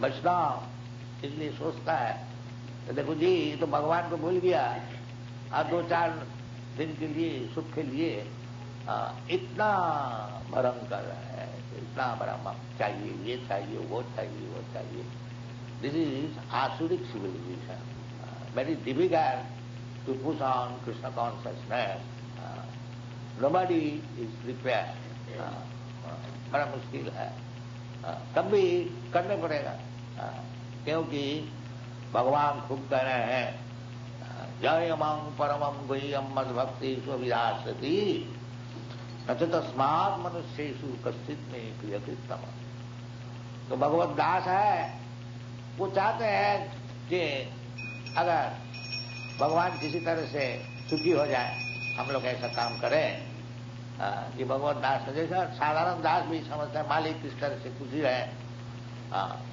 वैष्णव इसलिए सोचता है तो देखो जी तो भगवान को भूल गया, अब 2-4 दिन के लिए सुख के लिए इतना भयंकर है, इतना बड़ा चाहिए, ये चाहिए, वो चाहिए, वो चाहिए। This is asuric civilisation, very difficult to push on Krishna consciousness. Nobody is prepared, बड़ा मुश्किल है, तब भी करने पड़ेगा, क्योंकि भगवान खुद कह रहे हैं जयमं परमं गुह्यं मद्भक्ति स्वविदास्यति न च तस्मात् मनुष्येषु कश्चित् मे प्रियकृतम। तो भगवत दास है, वो चाहते हैं कि अगर भगवान किसी तरह से सुखी हो जाए, हम लोग ऐसा काम करें कि भगवत दास जैसा साधारण दास भी समझते हैं मालिक किस तरह से खुशी रहे,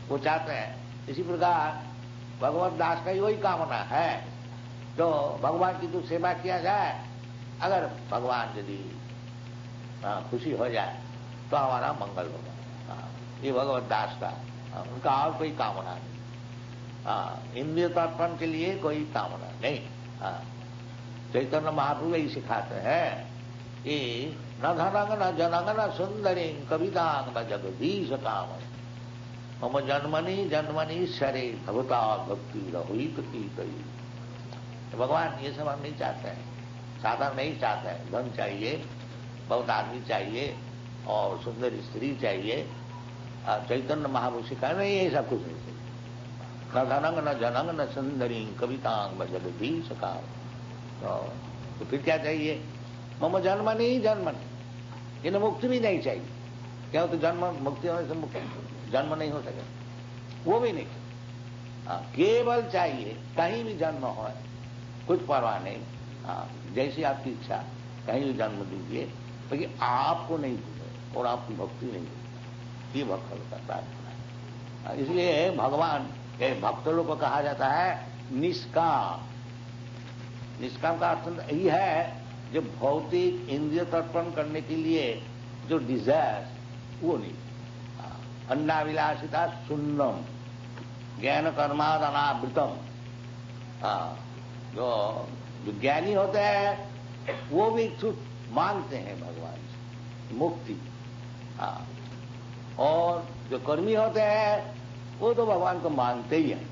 वो चाहते हैं। इसी प्रकार भगवत दास का ही वही कामना है, तो भगवान की तो सेवा किया जाए, अगर भगवान यदि खुशी हो जाए तो हमारा मंगल होगा। ये भगवत दास का, उनका और कोई कामना नहीं, इंद्रिय तर्पण के लिए कोई कामना नहीं। चैतन्य महाप्रभु यही सिखाते हैं कि न धनंग न जनंग न सुंदरी कवितांग न जगदीश काम मम जन्मनि जन्मनि शरे भगवता भक्ति रहुत की। भगवान ये सब हम नहीं चाहते हैं, साधन नहीं चाहते हैं। धन चाहिए, बहुत आदमी चाहिए और सुंदर स्त्री चाहिए। चैतन्य महाप्रभु सिखा नहीं, ऐसा कुछ नहीं चाहिए। न धनंग न जनंग न सुंदरी कवितांग न जगदीश काम। तो फिर क्या चाहिए? मम जन्मनि जन्मनि, इन्हें मुक्ति भी नहीं चाहिए। क्या तो जन्म मुक्ति होने से मुक्ति जन्म नहीं हो सके, वो भी नहीं। केवल चाहिए कहीं भी जन्म हो, कुछ परवाह नहीं, जैसी आपकी इच्छा कहीं भी जन्म दीजिए, लेकिन आपको नहीं दूंगे और आपकी भक्ति नहीं दूंगे। ये भक्त का प्रार्थना है। इसलिए भगवान के भक्त लोग को कहा जाता है निष्काम। निष्काम का अर्थ यही है जो भौतिक इंद्रिय तर्पण करने के लिए जो डिजायर वो नहीं। अन्नाविलासिता शून्यम ज्ञान कर्माद अनावृतम। जो ज्ञानी होते हैं वो भी इच्छुक मांगते हैं भगवान से मुक्ति, और जो कर्मी होते हैं वो तो भगवान को मांगते ही हैं,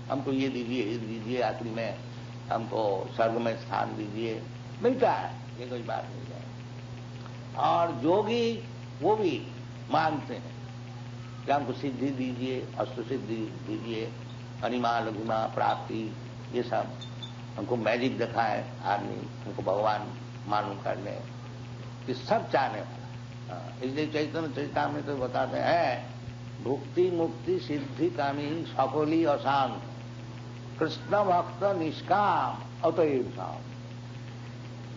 हमको ये दीजिए, आखिरी में हमको स्वर्ग में स्थान दीजिए, मिलता है, ये कोई बात नहीं है। और जोगी वो भी मांगते हैं कि हमको सिद्धि दीजिए, अष्ट सिद्धि दीजिए, अनिमा लघुमा प्राप्ति, ये सब हमको मैजिक दिखाए आदमी, हमको भगवान मालूम कर ले, कि सब चाहने वाला। इसलिए चैतन्य चरितामृत तो बताते हैं भुक्ति मुक्ति सिद्धि कामी सफली अशांत कृष्ण भक्त निष्काम अतएव शाम।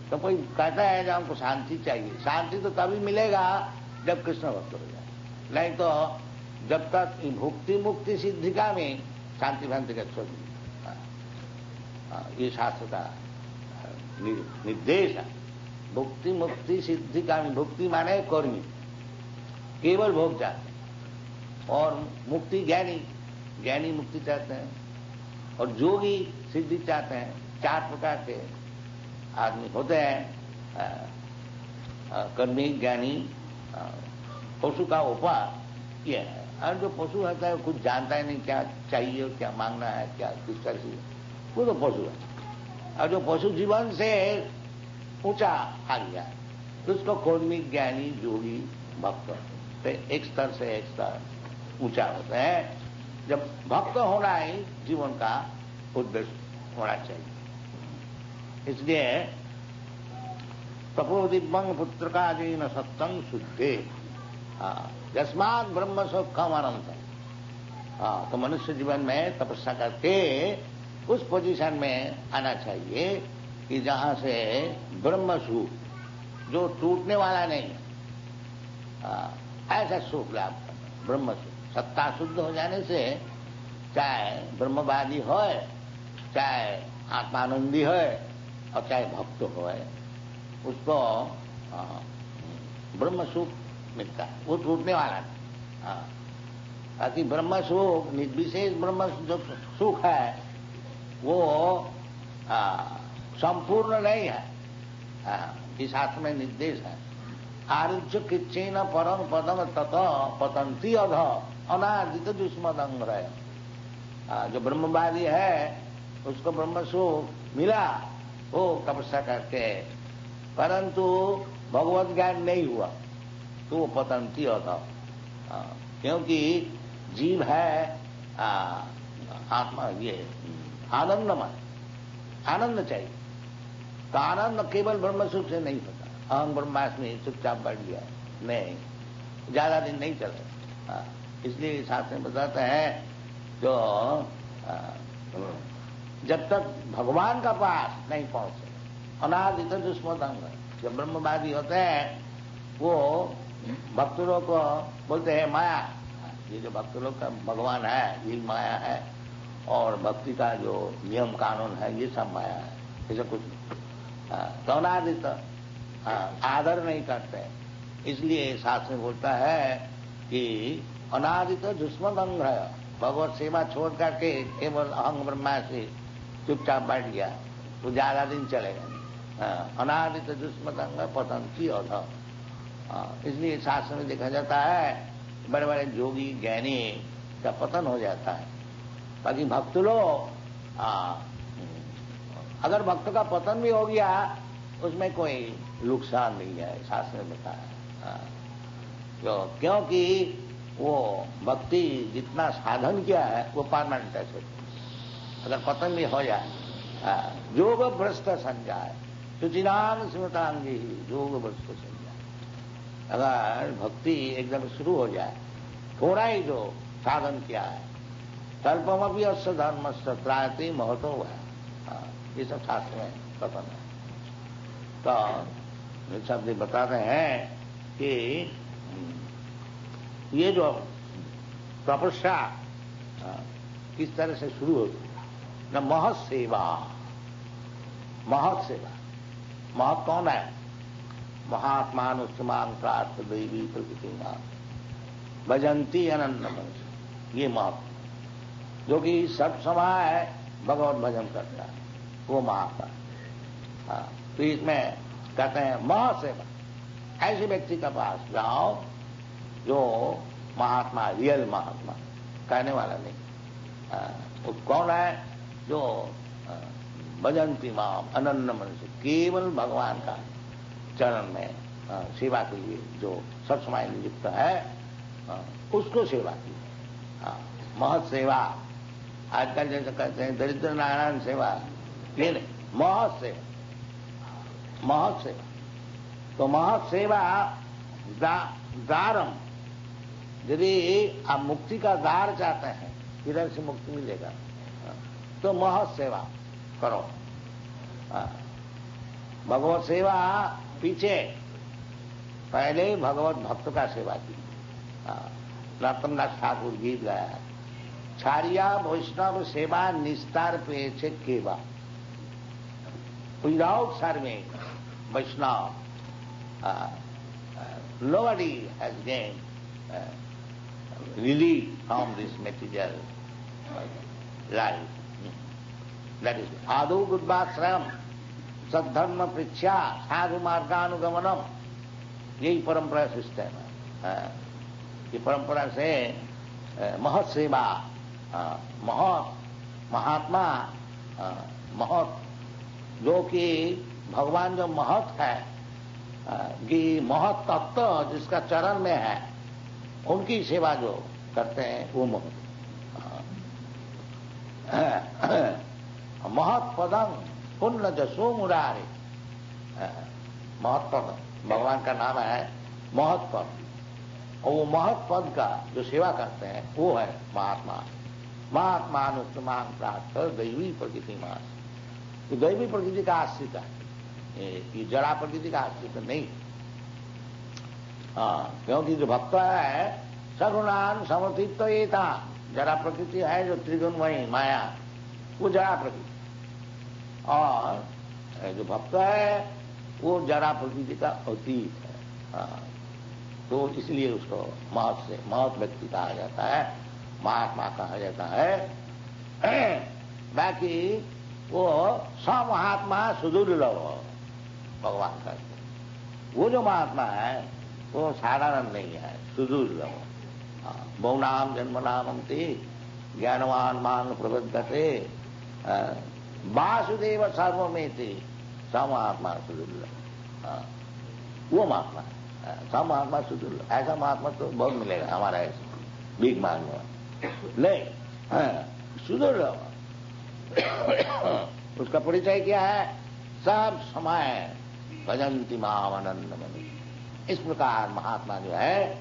तो कोई कहता है जब हमको शांति चाहिए, शांति तो तभी मिलेगा जब कृष्ण भक्त हो जाए, नहीं तो जब तक भुक्ति मुक्ति सिद्धि का में शांति भांति का छोड़। ये शास्त्र का निर्देश है। भुक्ति मुक्ति सिद्धि का में, भुक्ति माने कर्मी केवल भोग चाहते हैं, और मुक्ति ज्ञानी, ज्ञानी मुक्ति चाहते हैं, और जोगी सिद्धि चाहते हैं। 4 प्रकार के आदमी होते हैं, कर्मी, ज्ञानी, पशु का उपाय ये है। और जो पशु होता है कुछ जानता है नहीं क्या चाहिए और क्या मांगना है, क्या किस तरह से, वो तो पशु है। और जो पशु जीवन से ऊंचा आ गया है तो उसको कर्मी, ज्ञानी, जोगी, भक्त, तो एक स्तर से एक स्तर ऊंचा होता है। जब भक्त होना ही जीवन का उद्देश्य होना चाहिए। इसलिए तपोदिव्यं पुत्र का जीन सत्संग शुद्धे यस्मात् ब्रह्म सुखम अनंत। तो मनुष्य जीवन में तपस्या करके उस पोजीशन में आना चाहिए कि जहां से ब्रह्म सुख जो टूटने वाला नहीं है, ऐसा सुख लाभ करना। ब्रह्म सुख, सत्ता शुद्ध हो जाने से चाहे ब्रह्मवादी हो, चाहे आत्मानंदी हो, और चाहे भक्त हो, उसको ब्रह्म सुख मिलता है, वो टूटने वाला नहीं। बाकी ब्रह्म सुख, निर्विशेष ब्रह्म जो सुख है वो संपूर्ण नहीं है। इस शास्त्र में निर्देश है, आरुच्य किच्चेन परम पदम तत पतंती अध अनादित दुष्मदंग्रह। जो ब्रह्मवादी है उसको ब्रह्म सुख मिला वो तपस्या करके, परंतु भगवत ज्ञान नहीं हुआ तो वो पतंती अध। क्योंकि जीव है आत्मा, ये आनंदमय, आनंद चाहिए। तो आनंद केवल ब्रह्म सुख से नहीं होता। अहम ब्रह्मास्मि चुपचाप बैठ गया नहीं, ज्यादा दिन नहीं चले। इसलिए शास्त्र में बताते हैं जो जब तक भगवान का पास नहीं पहुंचे अनादित दुष्मदंग। जब ब्रह्मवादी होते हैं वो भक्त लोग को बोलते हैं माया, ये जो भक्त लोग का भगवान है ये माया है, और भक्ति का जो नियम कानून है ये सब माया है, ऐसा कुछ तो अनादित आदर नहीं करते। इसलिए शास्त्र में बोलता है कि अनादित दुष्मदंग, भगवत सेवा छोड़ करके केवल अहंग ब्रह्मा से चुपचाप बैठ गया तो ज्यादा दिन चलेगा। अनादित दुष्मदंग पतंती अध। इसलिए शास्त्र में देखा जाता है बड़े बड़े योगी ज्ञानी का पतन हो जाता है। बाकी भक्त लोग अगर भक्त का पतन भी हो गया उसमें कोई नुकसान नहीं है, शास्त्र में बताया। क्योंकि वो भक्ति जितना साधन किया है वो परमानेंट है। अगर पतन भी हो जाए योग भ्रष्ट संजाय सुचिनान स्मृतांगी योग भ्रष्ट संजाय। अगर भक्ति एकदम शुरू हो जाए, थोड़ा ही जो साधन किया है, कल्पमपि अस्य धर्मस्य त्रायते महतो है, ये सब शास्त्र में पतन है। तो शब्द बताते हैं कि ये जो तपस्या किस तरह से शुरू होती है न, महत सेवा। महत सेवा, महत कौन है? महात्मान उत्तमांग प्रार्थ देवी प्रकृति भजंती अनंत मनुष्य, ये महत जो कि सब समय भगवत भजन करता है वो महात्मा। तो इसमें कहते हैं महासेवा। ऐसे व्यक्ति के पास जाओ जो महात्मा, रियल महात्मा, कहने वाला नहीं। वो कौन है? जो भजंती माम अनन्य मनुष्य, केवल भगवान का चरण में सेवा के लिए जो सब समय नियुक्त है उसको सेवा की। महत सेवा, आजकल जैसे कहते हैं दरिद्र नारायण सेवा, ये नहीं, महत सेवा। महत सेवा तो महत सेवा दारम। यदि आप मुक्ति का द्वार चाहते हैं, किधर से मुक्ति मिलेगा, तो महत सेवा करो। भगवत सेवा पीछे, पहले भगवत भक्त का सेवा की। नरोत्तमदास ठाकुर गीत गाया है, छारिया वैष्णव सेवा निस्तार पे छे केवा। Without serving Vaishnava, nobody has gained relief from this material life. That is Adu Gudvasram, Sadharma Prichya, Sadhu Marganugamanam. यही परंपरा सिस्टम है। ये परंपरा से महत सेवा, महत महात्मा, महत जो कि भगवान जो महत है कि महत तत्व जिसका चरण में है, उनकी सेवा जो करते हैं वो महत। महत पदम पुण्य जसो मुरारे। महत पद भगवान का नाम है महत पद, और वो महत पद का जो सेवा करते हैं वो है महात्मा। महात्मा अनुत्तमांग प्राप्त दैवी प्रकृति मास। तो दैवी प्रकृति का आश्रित है, ये जड़ा प्रकृति का आश्रित नहीं। क्योंकि जो भक्त है सगुणान समर्थित तो ये था। जड़ा प्रकृति है जो त्रिगुणमयी माया, वो जड़ा प्रकृति, और जो भक्त है वो जड़ा प्रकृति का अतीत है। तो इसलिए उसको महत से महत व्यक्ति कहा जाता है। महात्मा कहा जाता है। बाकी वो महात्मा सुदुर्लभ भगवान का, वो जो महात्मा है वो साधारण नहीं है, सुदुर्लभ। बहुनाम जन्मनामंति ज्ञानवान मान प्रबद्धते वासुदेव सर्वमेति स महात्मा सुदुर्लभ। वो महात्मा है, स महात्मा सुदुर्लभ। ऐसा महात्मा तो बहुत मिलेगा हमारा ऐसा भीख मांगने नहीं, सुदुर्लभ। उसका परिचय क्या है? सब समय भजंती मामनंदमणि। इस प्रकार महात्मा जो है,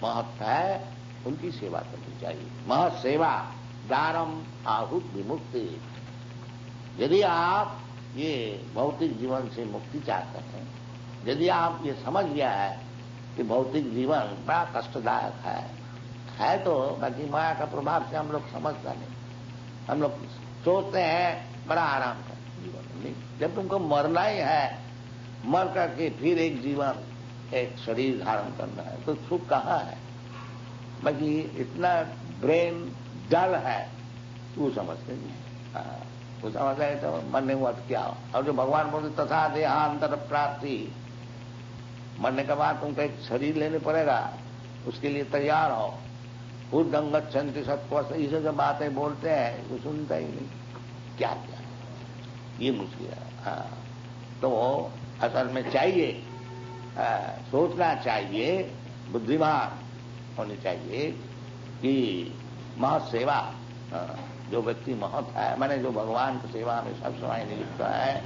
महत्व है, उनकी सेवा करनी चाहिए। महत सेवा दारम आहुत विमुक्ति। यदि आप ये भौतिक जीवन से मुक्ति चाहते हैं, यदि आप ये समझ गया है कि भौतिक जीवन बड़ा कष्टदायक है तो बाकी माया का प्रभाव से हम लोग समझता नहीं। हम लोग सोचते हैं बड़ा आराम का जीवन। नहीं, जब तुमको मरना ही है, मर करके फिर एक जीवन, एक शरीर धारण करना है, तो सुख कहाँ है? बाकी इतना ब्रेन डल है, वो समझते नहीं। वो समझता है तो मरने हुआ तो क्या हो। और जो भगवान बोलते तथा देहांतर प्राप्ति, मरने के बाद तुमको एक शरीर लेने पड़ेगा, उसके लिए तैयार हो। उदंगत छंति सत्व, इसे जो बातें बोलते हैं वो सुनता ही नहीं। क्या क्या ये मुश्किल है। तो असल में चाहिए, सोचना चाहिए, बुद्धिमान होनी चाहिए कि महत सेवा, जो व्यक्ति महत है, मैंने जो भगवान की सेवा में सब समय नियुक्त है,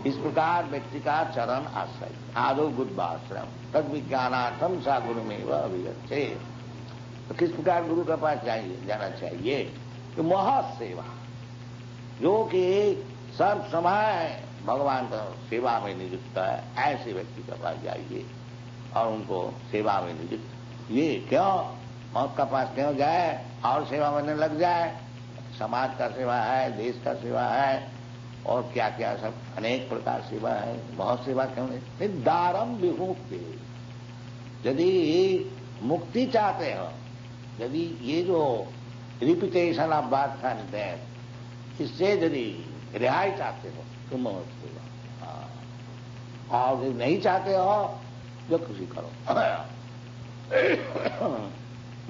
इस प्रकार व्यक्ति का चरण आश्रय आदो बुद्धाश्रम तद विज्ञानार्थम सा गुरु में वह अभिगच्छे। तो किस प्रकार गुरु के पास जाना चाहिए? कि महत सेवा, जो कि सब समय भगवान का सेवा में नियुक्त है, ऐसे व्यक्ति के पास जाइए और उनको सेवा में नियुक्त। ये क्यों मौत का पास क्यों जाए और सेवा में लग जाए? समाज का सेवा है, देश का सेवा है, और क्या क्या सब अनेक प्रकार सेवा है। बहुत सेवा क्यों नहीं? दारम विमुक्ति। यदि मुक्ति चाहते हो, यदि ये जो repetition of birth and death, इससे यदि रिहाई चाहते हो तो महत सेवा। और यदि नहीं चाहते हो जो खुशी करो।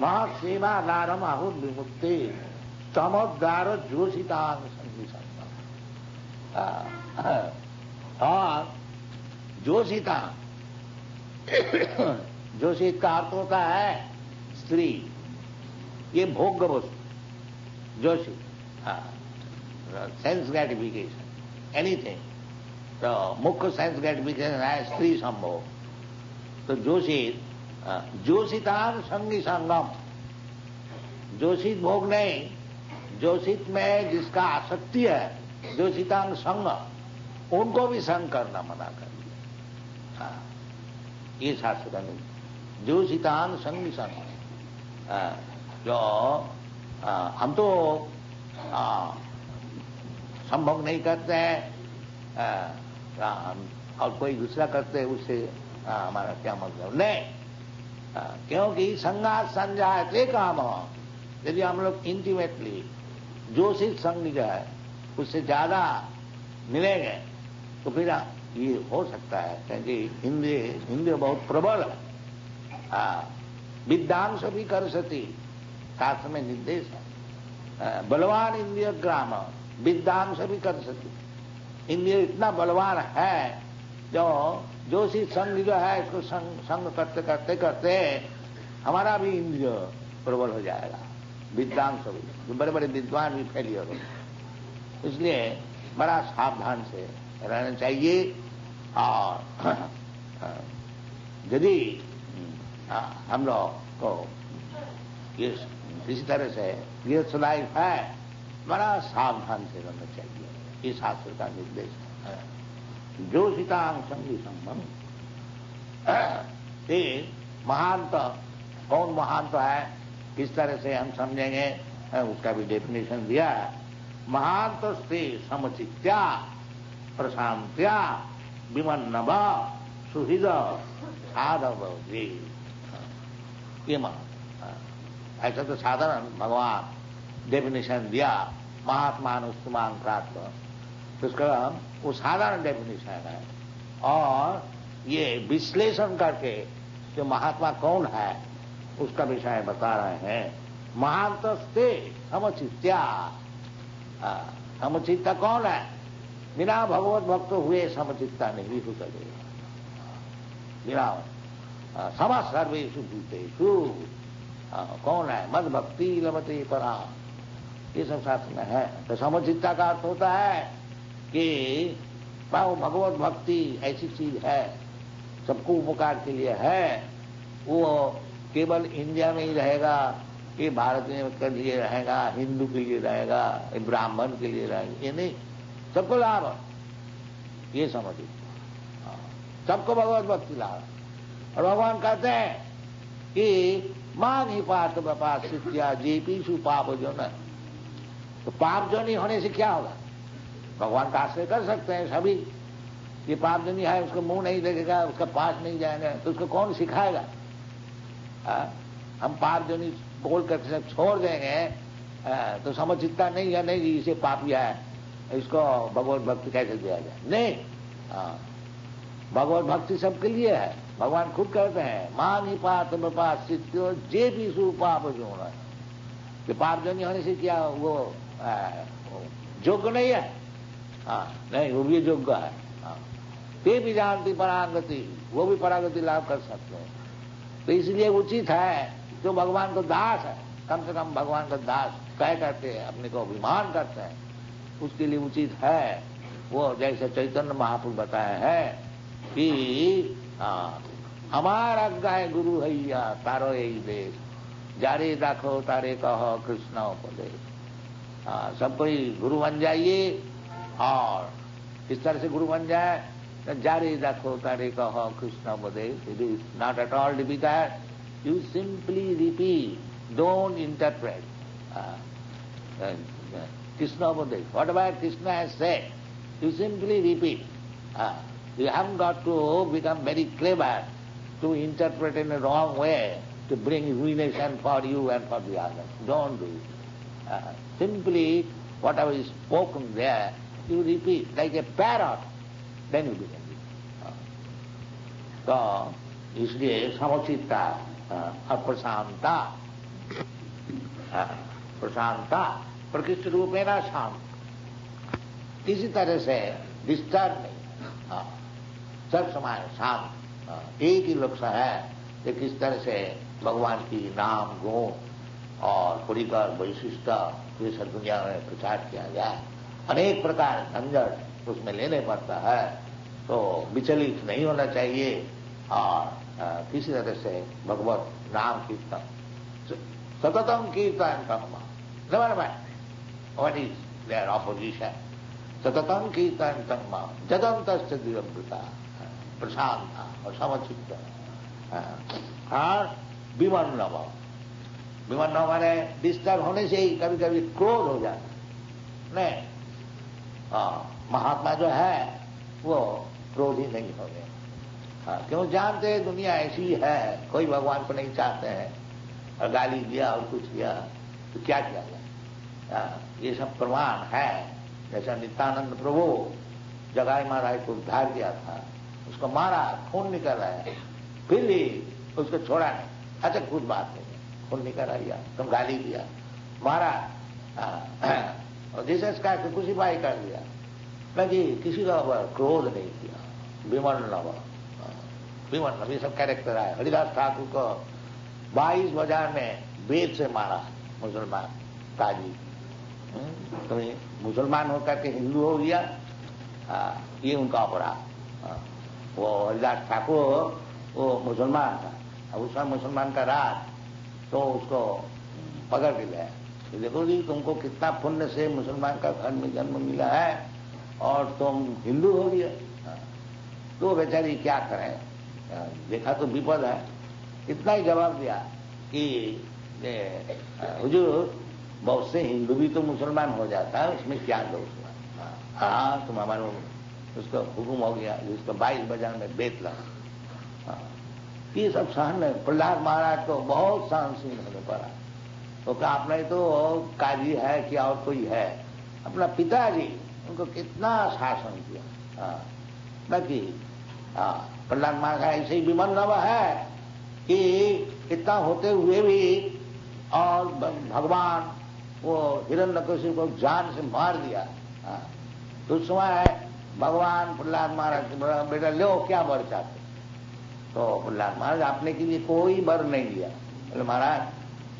महत सेवा दारम आहुत विमुक्ति तमोद्गार जोशितांग संगीता। और जोशिता, जोशित का अर्थ होता है स्त्री। ये भोग्य वस्तु जोशित, सेंस ग्रेटिफिकेशन, एनीथिंग। तो मुख्य सेंस ग्रेटिफिकेशन है स्त्री संभोग। तो जोशित, जोशितान संगी संगम, जोशित भोग नहीं, जोशित में जिसका आसक्ति है, जोशितांग संग, उनको भी संग करना मना कर दिया। ये शास्त्र का नहीं। जोशितांग संगी संग, जो हम तो संभोग नहीं करते हैं, और कोई दूसरा करते हैं, उससे हमारा क्या मतलब नहीं। क्योंकि संगात संजायते काम। यदि हम लोग इंटीमेटली जोशित संग जो है उससे ज्यादा मिलेंगे तो फिर ये हो सकता है, क्योंकि इंद्रिय बहुत प्रबल है। विद्यांश भी कर सती, शास्त्र में निर्देश है। बलवान इंद्रिय ग्राम विद्यांश भी कर सती। इंद्रिय इतना बलवान है जो जोशी संग जो है इसको संग करते करते करते हमारा भी इंद्रिय प्रबल हो जाएगा। विद्यांश भी, जो बड़े बड़े विद्वान भी फेलियर हो। इसलिए बड़ा सावधान से रहना चाहिए। और यदि हम लोग को इसी तरह से गृहस्थ लाइफ है, बड़ा सावधान से रहना चाहिए। इस शास्त्र का निर्देश है। जोशितांग संगी संगम। महांत कौन महांत है, किस तरह से हम समझेंगे, उसका भी डेफिनेशन दिया है। महांत से समचित्या प्रशांत्या विमन्नव सुहृद साधव। ये महान ऐसा तो साधारण भगवान डेफिनेशन दिया, महात्मानुष्मान प्राप्त, तो उसका वो साधारण डेफिनेशन है। और ये विश्लेषण करके जो महात्मा कौन है उसका विषय बता रहे हैं। महांतस्ते समचित्या, समचित्ता कौन है? बिना भगवत भक्त हुए समचित्ता नहीं हो सकेगा। बिना सम सर्वेषु भूतेषु कौन है? मद भक्ति लभते परा, ये सब शास्त्र में है। तो समचित्ता का अर्थ होता है कि भगवत भक्ति ऐसी चीज है, सबको उपकार के लिए है। वो केवल इंडिया में ही रहेगा, ये भारत में के लिए रहेगा, हिंदू के लिए रहेगा, ब्राह्मण के लिए रहेगा, ये नहीं, सबको लाभ, ये समझिए, सबको भगवत भक्ति लाभ। और भगवान कहते हैं कि मान ही पाठ बपा सिद्धिया जेपीसु पाप जो न, तो पाप जो नहीं होने से क्या होगा? भगवान का आश्रय कर सकते हैं सभी। ये पाप जो नहीं है, उसको मुंह नहीं देखेगा, उसका पास नहीं जाएगा, तो उसको कौन सिखाएगा? हम पाप जो नहीं बोल कर सब छोड़ देंगे तो समझता नहीं है, नहीं इसे पापी है, इसको भगवत भक्ति कैसे दिया जाए? नहीं, भगवत भक्ति सबके लिए है। भगवान खुद कहते हैं मान ही पाप पाप सिद्धियो जे भी सु पाप जो होना, कि पाप जो नहीं होने से क्या वो योग्य नहीं है? नहीं, वो भी योग्य है। ते भी जानती परागति, वो भी परागति लाभ कर सकते हैं। तो इसलिए उचित है जो भगवान को दास है, कम से कम भगवान का दास कह करते हैं, अपने को अभिमान करते हैं, उसके लिए उचित है वो जैसे चैतन्य महाप्रभु बताया है कि हमारा गाय गुरु हैया तारो यही देश, जारे दाखो तारे कहो कृष्ण उपदेश। सब कोई गुरु बन जाइए, और इस तरह से गुरु बन जाए, जारे दाखो तारे कहो कृष्ण उपदेश। It is not at all difficult, you simply repeat, don't interpret. Krishna Upadesh, whatever Krishna has said, you simply repeat. You haven't got to become very clever to interpret in a wrong way to bring ruination for you and for the others. Don't do it. Simply whatever is spoken there, you repeat like a parrot, then you become it. So, इसलिए समचित्ता और प्रशांता, प्रशांता प्रकृष्ट रूपेण शांत, इसी तरह से disturb नहीं, सब समय शांत। एक ही लक्ष्य है कि किस तरह से भगवान की नाम गुण और परिकर वैशिष्ट ये सब दुनिया में प्रचार किया जाए। अनेक प्रकार झंझट उसमें लेने पड़ता है, तो विचलित नहीं होना चाहिए, और किसी तरह से भगवत नाम कीर्तन, सततम कीर्तन कर्म, never mind what is their opposition, सततम कीर्तन कर्म जगंतश्च दिवंगता, प्रशांत और समचित्त। और विमन्न भाव, विमन्न माने डिस्टर्ब होने से ही कभी कभी क्रोध हो जाता नहीं। महात्मा जो है वो क्रोधी नहीं हो गए, क्यों? जानते हैं दुनिया ऐसी है, कोई भगवान को नहीं चाहते हैं, और गाली दिया और कुछ किया तो क्या किया जाए? ये सब प्रमाण है। जैसा नित्यानंद प्रभु जगाई महाराज को उद्धार किया था, उसको मारा, खून निकल रहा है, फिर भी उसको छोड़ा नहीं। अच्छा कुछ बात नहीं, खून निकल रहा, तुम गाली दिया, मारा, और जीसस का क्रूसिफाई कर दिया, लेकिन किसी का क्रोध नहीं किया, विमन्न हुआ। विमन्न, ये सब कैरेक्टर है। हरिदास ठाकुर को 22 बाजार में बेत से मारा मुसलमान काजी। तो मुसलमान होकर के हिंदू हो गया, ये उनका अपराध। वो हरिदास ठाकुर वो मुसलमान था, अब उसका मुसलमान का राज, तो उसको पकड़ के गया। देखो जी तुमको कितना पुण्य से मुसलमान का घर में जन्म मिला है, और तुम हिंदू हो गया। तो बेचारी क्या करें, देखा तो विपद है। इतना ही जवाब दिया कि हुजूर बहुत से हिंदू भी तो मुसलमान हो जाता है, उसमें क्या दोष हुआ? हाँ, तुम हमारे उसका हुक्म हो गया, जिसको 22 बाजार में बेत लगा। ये सब सहन, प्रहलाद महाराज को बहुत सहनशील होने पड़ा। तो क्या अपना ही तो काजी है क्या और कोई है? अपना पिताजी उनको कितना शासन किया। बाकी प्रहलाद महाराज ऐसे ही विमल नव है कि इतना होते हुए भी और भगवान वो हिरण्यकशिपु को जान से मार दिया। तो उस समय भगवान प्रहलाद महाराज बेटा लो क्या वर चाहते? तो प्रहलाद महाराज आपने के लिए कोई वर नहीं दिया। बोले महाराज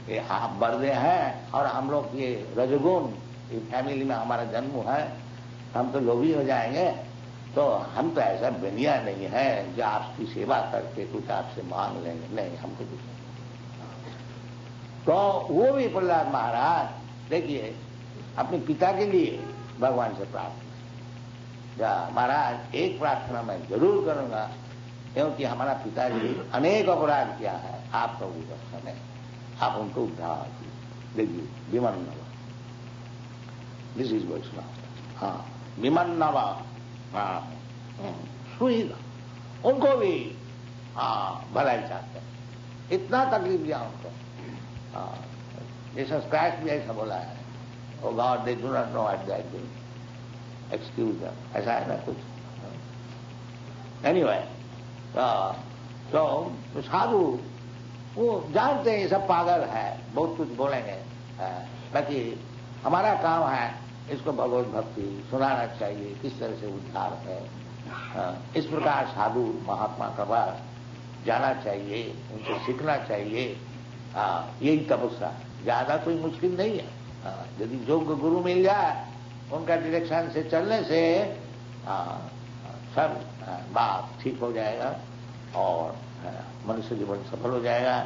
ये आप बर्दे हैं और हम लोग ये रजगुण ये फैमिली में हमारा जन्म है, हम तो लोभी हो जाएंगे। तो हम तो ऐसा बनिया नहीं है जो आपकी सेवा करके कुछ आपसे मांग लेंगे, नहीं हमको कुछ नहीं। तो वो भी प्रहलाद महाराज देखिए अपने पिता के लिए भगवान से प्रार्थना, महाराज एक प्रार्थना मैं जरूर करूंगा क्योंकि हमारा पिताजी अनेक अपराध किया है, आप तो समय आप उनको उद्धार देखिए विमन्नव। दिस इज वैष्णव। हाँ विमन्नव सुईद उनको भी भलाई चाहते हैं, इतना तकलीफ दिया उनको। जीसस क्राइस्ट भी ऐसा बोला है, oh God they do not know what they are doing, excuse them, ऐसा है ना कुछ। एनीवे तो साधु वो जानते हैं ये सब पागल है, बहुत कुछ बोलेंगे, बाकी हमारा काम है इसको भगवत भक्ति सुनाना चाहिए, किस तरह से उद्धार है। इस प्रकार साधु महात्मा का पास जाना चाहिए, उनसे सीखना चाहिए। यही तपस्या, ज्यादा कोई मुश्किल नहीं है। यदि योग्य गुरु मिल जाए उनका डायरेक्शन से चलने से सब बात ठीक हो जाएगा और मनुष्य जीवन सफल हो जाएगा।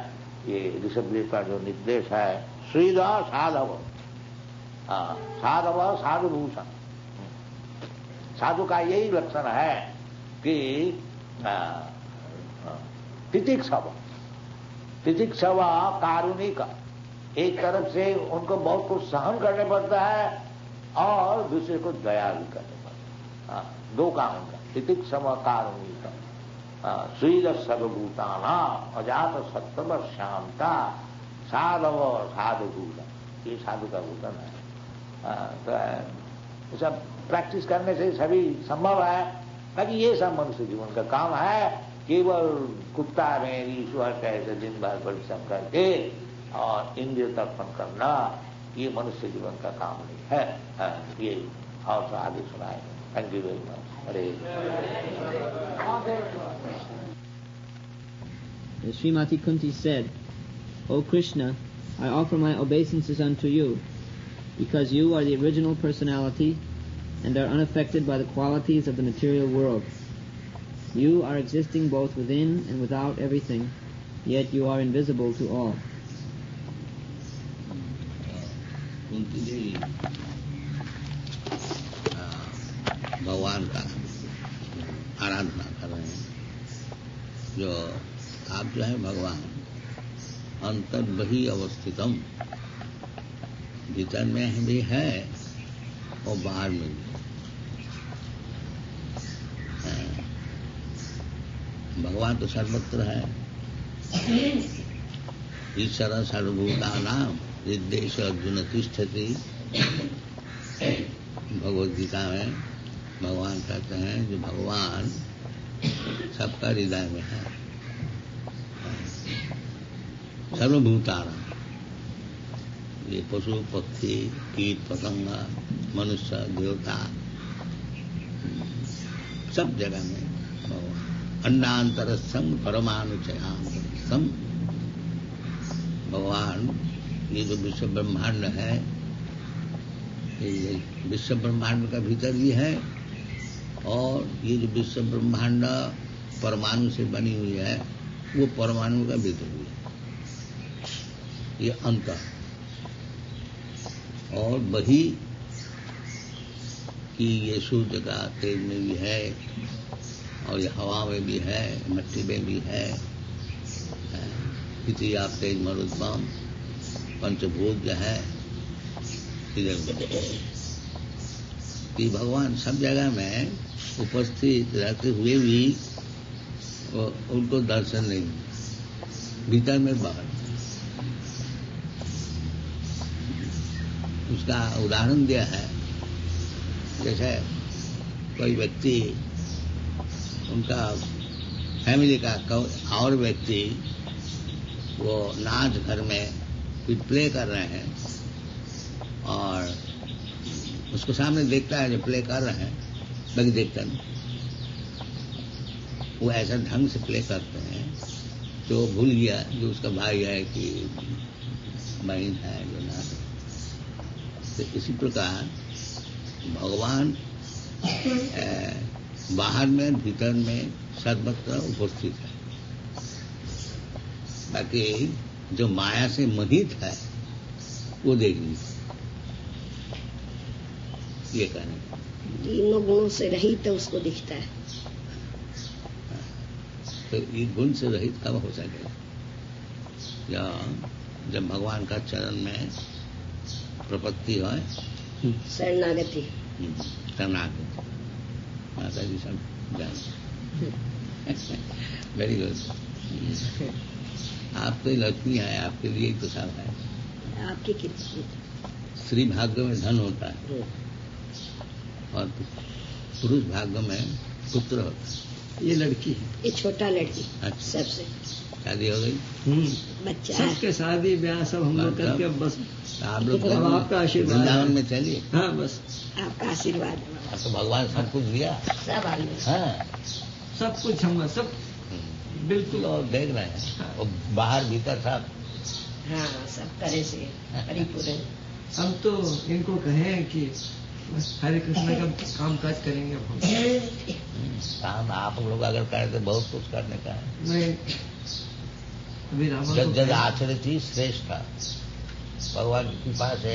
ये ऋषभदेव का जो निर्देश है श्रीद साधव, साधव साधुभूषण, साधु का यही लक्षण है कि तितिक्षव कारुणिक, एक तरफ से उनको बहुत कुछ सहन करने पड़ता है और दूसरे को दया भी करने पड़ता है। दो काम उनका, तितिक्षव कारुणिक, श्रीद सर्वभूताना अजात सत्तम शांता साधव साधुभूषण, ये साधु का भूषण है। तो सब प्रैक्टिस करने से सभी संभव है। बाकी ये सब मनुष्य जीवन का काम है, केवल कुत्ता में ईश्वर कैसे दिन भर परिश्रम करके और इंद्रिय तर्पण करना, ये मनुष्य जीवन का काम नहीं है। ये और तो आगे सुनाए। Thank you very much. Hare Srimati Kunti said, O Krishna, I offer my obeisances unto you, because you are the original personality and are unaffected by the qualities of the material world. You are existing both within and without everything, yet you are invisible to all. Kunti Devi भगवान का आराधना कर रहे हैं। जो आप जो है भगवान अंतर बही अवस्थितम, भीतर में भी है और बाहर में भी है। भगवान तो सर्वत्र है। ईश्वर सर्वभूतानां हृदेश अर्जुन तिष्ठति। भगवद गीता में भगवान कहते हैं जो भगवान सबका हृदय में है। सर्वभूतानां, ये पशु पक्षी कीट पतंग मनुष्य देवता सब जगह में भगवान। अन्नांतरस्थम परमाणुचयाम, भगवान ये जो विश्व ब्रह्मांड है, ये विश्व ब्रह्मांड का भीतर भी है और ये जो विश्व ब्रह्मांड परमाणु से बनी हुई है वो परमाणु का भीतर भी है। ये अंतर और वही कि ये सूर्य का तेज में भी है और ये हवा में भी है, मिट्टी में भी है। पृथ्वी आप तेज मरुद्गम पंचभूत जो है इधर कि भगवान सब जगह में उपस्थित रहते हुए भी उनको दर्शन नहीं, भीतर में बाहर। उसका उदाहरण दिया है। जैसे कोई व्यक्ति, उनका फैमिली का और व्यक्ति वो नाच घर में कुछ प्ले कर रहे हैं और उसको सामने देखता है जो प्ले कर रहे हैं, बाकी देखता नहीं। वो ऐसा ढंग से प्ले करते हैं तो भूल गया जो उसका भाई है कि बहन है जो नाच। तो इसी प्रकार भगवान बाहर में भीतर में सर्वत्र उपस्थित है, बाकी जो माया से मोहित है वो देख लीजिए। ये कहने तीनों गुणों से रहित तो उसको दिखता है। तो ये गुण से रहित कब हो सकेगा? जब भगवान का चरण में प्रपत्ति हो, शरणागति, शरणागति। माता जी सब जान। Very good. आप तो लक्ष्मी है, आपके लिए ही तो सब है। आपकी कृपा। स्त्री भाग्य में धन होता है और पुरुष भाग्य में पुत्र होता है। ये लड़की है, ये छोटा लड़की। अच्छा। सबसे शादी हो गई, बच्चा है। सबके शादी ब्याह सब हम लोग करके अब बस आप लोग आपका आशीर्वाद वृंदावन में चलिए। हाँ बस आपका आशीर्वाद। तो भगवान सब कुछ दिया, सब आगे हाँ सब कुछ हम सब बिल्कुल। और देख रहे हैं और बाहर भीतर सब। हाँ, सब तरह से परिपूर्ण। हम तो इनको कहें कि हरे कृष्ण का काम काज करेंगे अब हम। काम आप लोग अगर करें तो बहुत कुछ करने का है। नहीं, अभी रावण जब जब आचरित ही श्रेष्ठ था, भगवान की कृपा से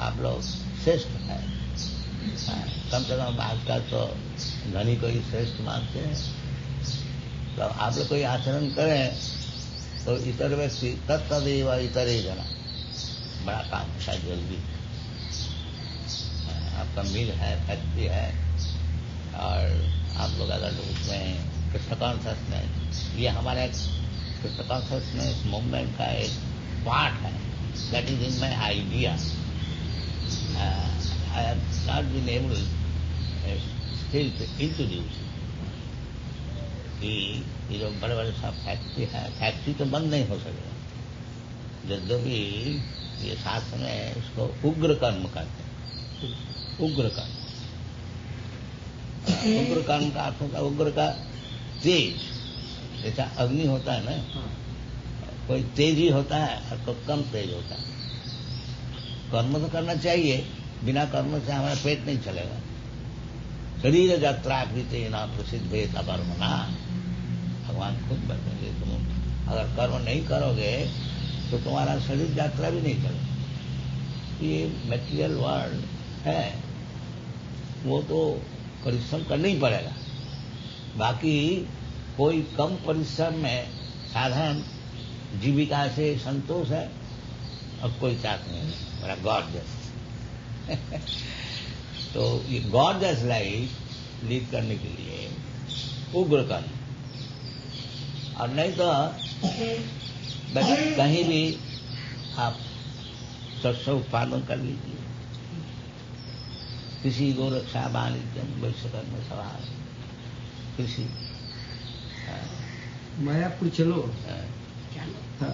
आप लोग श्रेष्ठ है। कम से कम आजकल तो धनी को ही श्रेष्ठ मानते हैं। तो आप लोग कोई आचरण करें तो इतर व्यक्ति तत्तदेव इतरे जना बड़ा काम होता है जल्दी। आपका मिल है, फैक्ट्री है और आप लोग अगर उसमें कृष्ण कॉन्शसनेस, ये हमारे कृष्ण कॉन्शसनेस मूवमेंट का एक पार्ट है। That is in my idea. I have not been able still to introduce कि ये जो बड़े बड़े सब फैक्ट्री है, फैक्ट्री तो बंद नहीं हो सकेगा। यद्यपि ये शास्त्र में इसको उग्र कर्म कहते हैं। उग्र कर्म, उग्र कर्म का अर्थ होता है उग्र का तेज। जैसा अग्नि होता है ना, कोई तेजी होता है और कोई कम तेज होता है। कर्म तो करना चाहिए, बिना कर्म से हमारा पेट नहीं चलेगा। शरीर यात्रा कृते ना प्रसिद्ध भेद अकर्म ना, भगवान खुद बताएंगे तुम अगर कर्म नहीं करोगे तो तुम्हारा शरीर यात्रा भी नहीं चलेगा। ये मटेरियल वर्ल्ड है, वो तो परिश्रम करना ही पड़ेगा। बाकी कोई कम परिश्रम में साधारण जीविका से संतोष है और कोई चाहते नहीं है मेरा गॉर्जियस। तो ये गॉर्जियस लाइफ लीड करने के लिए उग्र कर्म, और नहीं तो बस कहीं भी आप शस्त्र उत्पादन कर लीजिए। कृषि गोरक्षा वाणिज्य वैश्य कर्म सवाल कृषि। मायापुर चलो। चलो,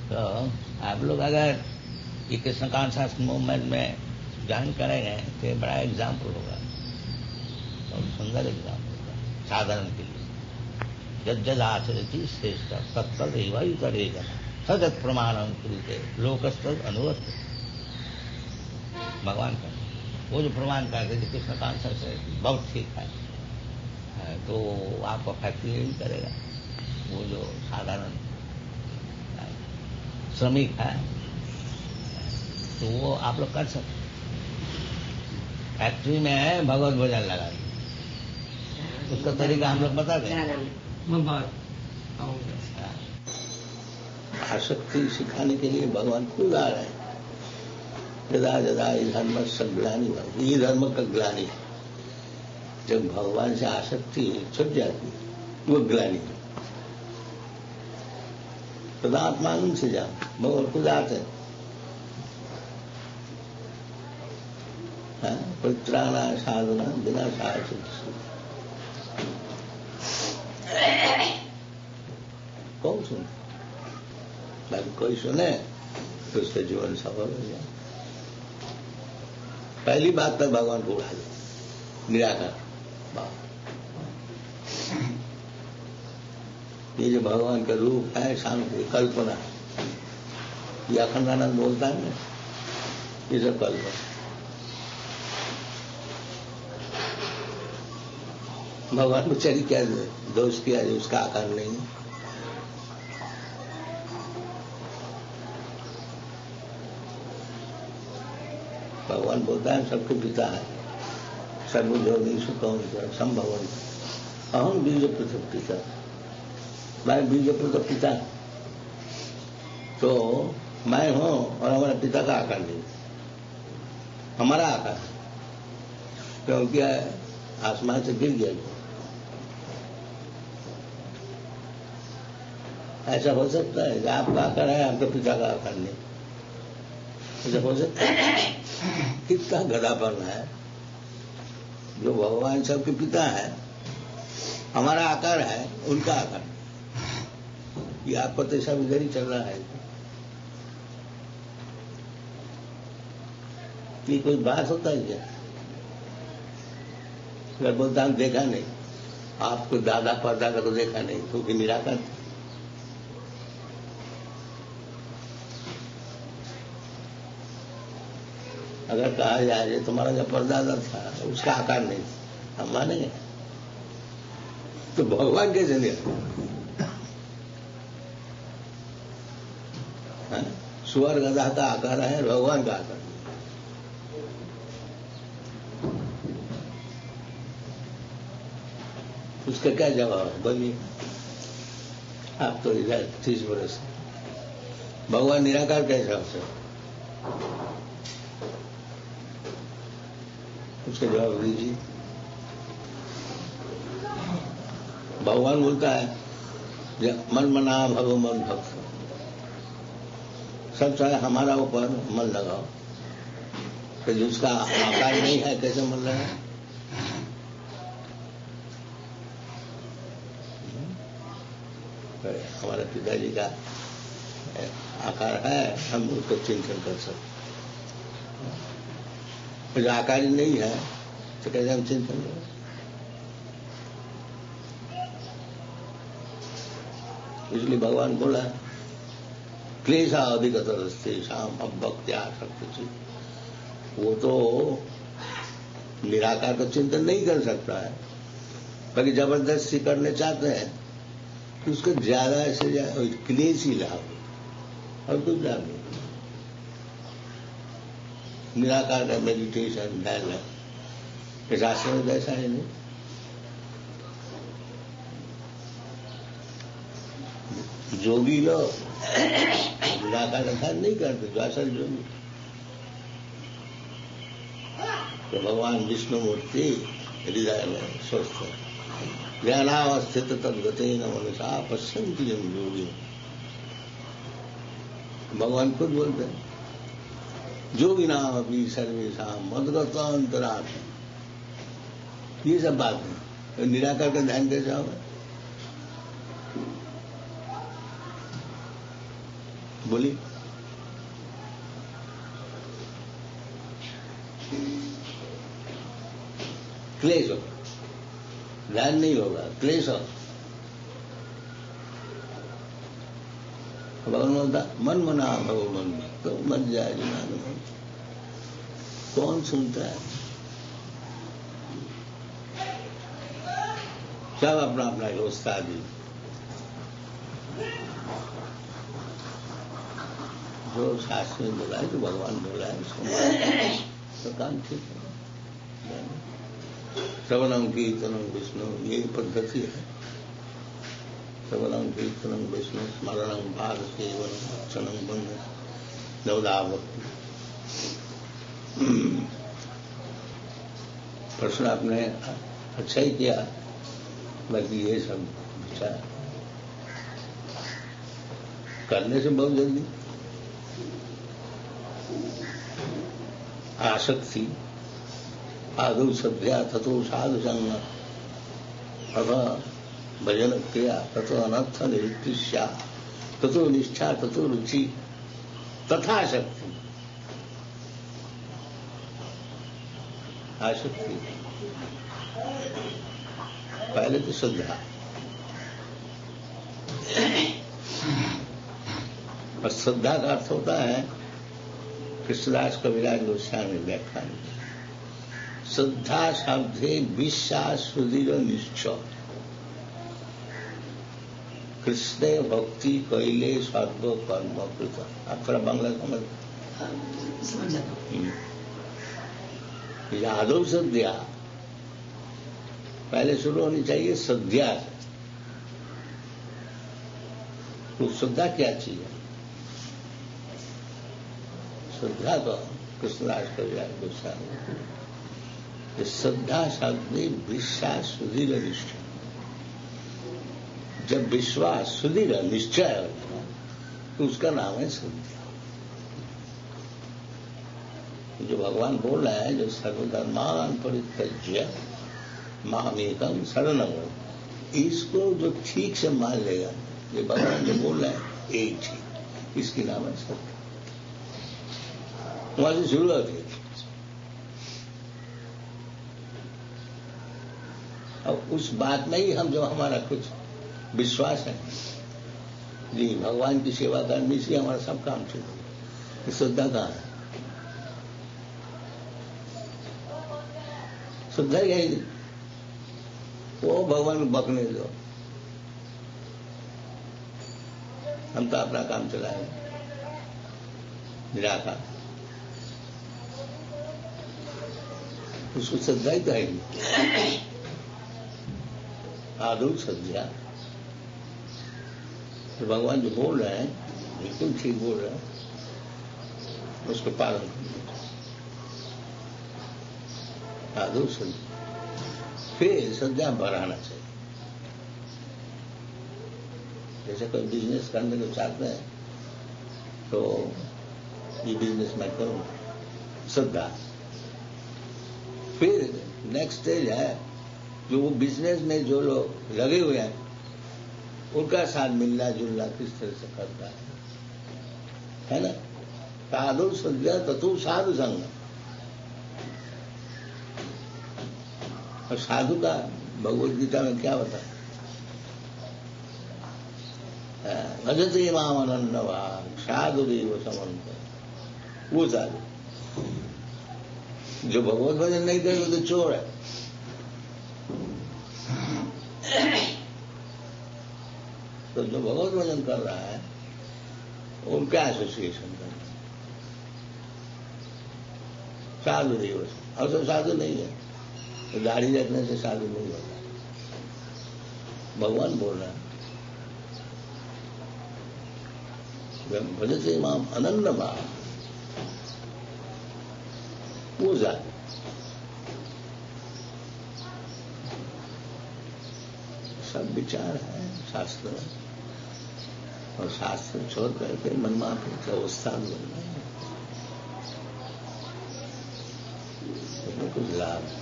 तो आप लोग अगर ये कृष्ण कॉन्शस मूवमेंट में ज्वाइन करेंगे तो ये बड़ा एग्जाम्पल होगा और सुंदर एग्जाम्पल होगा साधारण के लिए। जद जद आचरति श्रेष्ठ तत्तद एवं करेगा सजत प्रमाणम कुरुते लोकस्तद अनुवर्त। भगवान का वो जो प्रमाण करते थे कृष्ण कॉन्शस है बहुत ठीक है, तो आपको फैक्ट्री नहीं करेगा। वो जो साधारण श्रमिक है तो वो आप लोग कर सकते। फैक्ट्री में भगवत भोजन लगा उसका तरीका हम लोग बता दें। मैं बात आऊंगा। आसक्ति सिखाने के लिए भगवान खुद आ रहे हैं। जदा जदा ये धर्म सग्लानी, ये धर्म का ग्लानी। जब भगवान से आसक्ति छुट जाती वो ग्लानी। तदात्मान से जा, भगवान खुद आते हैं। परित्राणा साधना बिना साधन कौन सुन, कोई सुने तो उसका जीवन सफल हो जाए। पहली बात तक भगवान को उड़ा दे, निराकार। ये जो भगवान का रूप है शांति कल्पना, ये अखंडानंद बोलता है ना, ये सब कल्पना। भगवान बेचारी क्या दोष किया जो उसका आकार नहीं। भगवान बोलता है सबके पिता है, सर्वजोगी सुखम संभवन अहम बीज पृथक पिता। मैं बीज पृथक पिता, तो मैं हूं और हमारे पिता का आकार नहीं, हमारा आकार, क्योंकि आसमान से गिर गया। ऐसा हो सकता है कि आपका आकार है, आपके पिता का आकार नहीं, ऐसा हो सकता है? कितना गधापन है। जो भगवान सबके पिता है, हमारा आकार है, उनका आकार। ये आपको तो सब इधर ही चल रहा है। ये कोई बात होता है क्या? अगर बोलता हम देखा नहीं, आपको दादा परदादा को देखा नहीं, क्योंकि निराकार। अगर कहा जाए ये तुम्हारा जो परदादा था उसका आकार नहीं, हम मानेंगे? तो भगवान कैसे नहीं? सुअर गधा का आकार है, भगवान का आकार। उसका क्या जवाब है? बोलिए। आप तो इधर 30 वर्ष, भगवान निराकार कैसा हो सकता? उसका जवाब दीजिए। भगवान बोलता है मन मना भगो मन भक्त, सब चाहे हमारा ऊपर मन लगाओ। तो जिसका आकार नहीं है कैसे मन लगा? हमारे पिताजी का आकार है, हम उसको चिंतन कर सकते। जो आकार ही नहीं है तो कैसे हम चिंतन करें? इसलिए भगवान बोला क्लेशा अधिकतरस्ते शाम अभक्त्या शक्ति। वो तो निराकार का चिंतन नहीं कर सकता है, बाकी जबरदस्ती करने चाहते हैं तो उसको ज्यादा से क्लेश ही लाभ और कुछ लाभ नहीं। निराकार का मेडिटेशन ध्यान है, शास्त्र में वैसा है नहीं। जोगी लोग निराकार का ध्यान नहीं करते, जो असल जोगी। तो भगवान विष्णु मूर्ति हृदय में स्वस्थ है। ज्ञानावस्थित तद्गते न मनुषा पश्यन्ति यं योगी। भगवान खुद बोलते हैं जोगी नाम अपनी सर्वेशाम मद्गतांतरात्मा। ये सब बात है। निराकार का ध्यान कैसे होगा? बोलिए। क्लेश होगा, ध्यान नहीं होगा, क्लेश होगा। भगवान बोलता मन मना भगवान तो मर जाए जिनान मन। कौन सुनता है? सब अपना अपना उस्तादी। जो शास्त्र में बोला है, जो भगवान बोला है उसको तो काम ठीक है। श्रवणम कीर्तनम विष्णु, यही पद्धति है। श्रवणम कीर्तनम विष्णु स्मरणम पाद सेवनम अर्चनम बंध नवदावक्ति। प्रश्न आपने अच्छा ही किया, बाकी ये सब विचार करने से बहुत जल्दी आसक्ति आदौ श्रद्धा ततो साधु संग अथवा भजन क्रिया ततो अनर्थ निवृत्तिश्या ततो निष्ठा ततो रुचि तथा शक्ति आसक्ति पहले तो श्रद्धा और श्रद्धा का अर्थ होता है कृष्णदास कविराज गोस्वामी व्याख्या में श्रद्धा शब्दे विश्वास सुदृढ़ निश्चय कृष्ण भक्ति कैले सर्व कर्म कृत। आप थोड़ा बांग्ला समझ यादव श्रद्धा पहले शुरू होनी चाहिए श्रद्धा से। तो श्रद्धा क्या चीज है? श्रद्धा तो कृष्णदास कविराज गोस्वामी श्रद्धा शब्द में विश्वास सुदृढ़ निश्चय। जब विश्वास सुदृढ़ निश्चय होगा तो उसका नाम है श्रद्धा। जो भगवान बोल रहा है जो सर्वधर्मान परित्यज्य मामेकम शरणम, इसको जो ठीक से मान लेगा, ये भगवान जो बोल रहा है एक ठीक, इसकी नाम है श्रद्धा। वहां से शुरू होती है। अब उस बात में ही हम जो हमारा कुछ विश्वास है जी भगवान की सेवा करने से हमारा सब काम चले, श्रद्धा कहाँ है? श्रद्धा यही वो भगवान को बकने दो, हम तो अपना काम चलाएंगे निराकार, उसको श्रद्धा ही कहेंगे। आदौ श्रद्धा, तो भगवान जो बोल रहे हैं बिल्कुल ठीक बोल रहे हैं, उसको पालन करना। आदौ श्रद्धा, फिर श्रद्धा बढ़ाना चाहिए। जैसे कोई बिजनेस करने को चाहते हैं तो ये बिजनेस मैं करूंगा, श्रद्धा। फिर नेक्स्ट स्टेज है जो वो बिजनेस में जो लोग लगे हुए हैं उनका साथ मिलना जुलना किस तरह से करता है ना? साधु श्रद्धा ततो साधु संग। और साधु का भगवद गीता में क्या बता, भजते माम अनन्यवान साधु देव समन्त। वो साधु जो भगवत भजन नहीं करे तो चोर है। तो जो भगवत भजन कर रहा है उनका एसोसिएशन कर, साधु देव। और तो साधु नहीं है, तो दाढ़ी रखने से साधु नहीं होता। भगवान बोल रहा है भजते माम अनन्य भाव, वो साधु। सब विचार है शास्त्र में, और शास्त्र छोड़ करके मनमाफी का उस्ताद बनना है, उसमें कुछ लाभ है।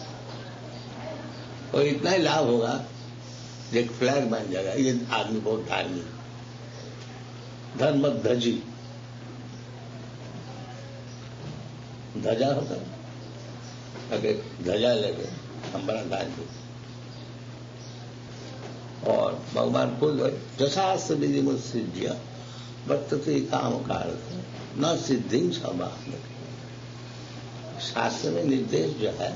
और इतना ही लाभ होगा, एक फ्लैग बन जाएगा, ये आदमी बहुत धार्मिक, धर्म ध्वजी ध्वजा होता है, अगर ध्वजा लेके हम बड़ा धार्मिक। और भगवान खुद जशास्त्र विधि मुत्सिज्य वर्तते काम कारक न सिद्धि सबाह। शास्त्र में निर्देश जो है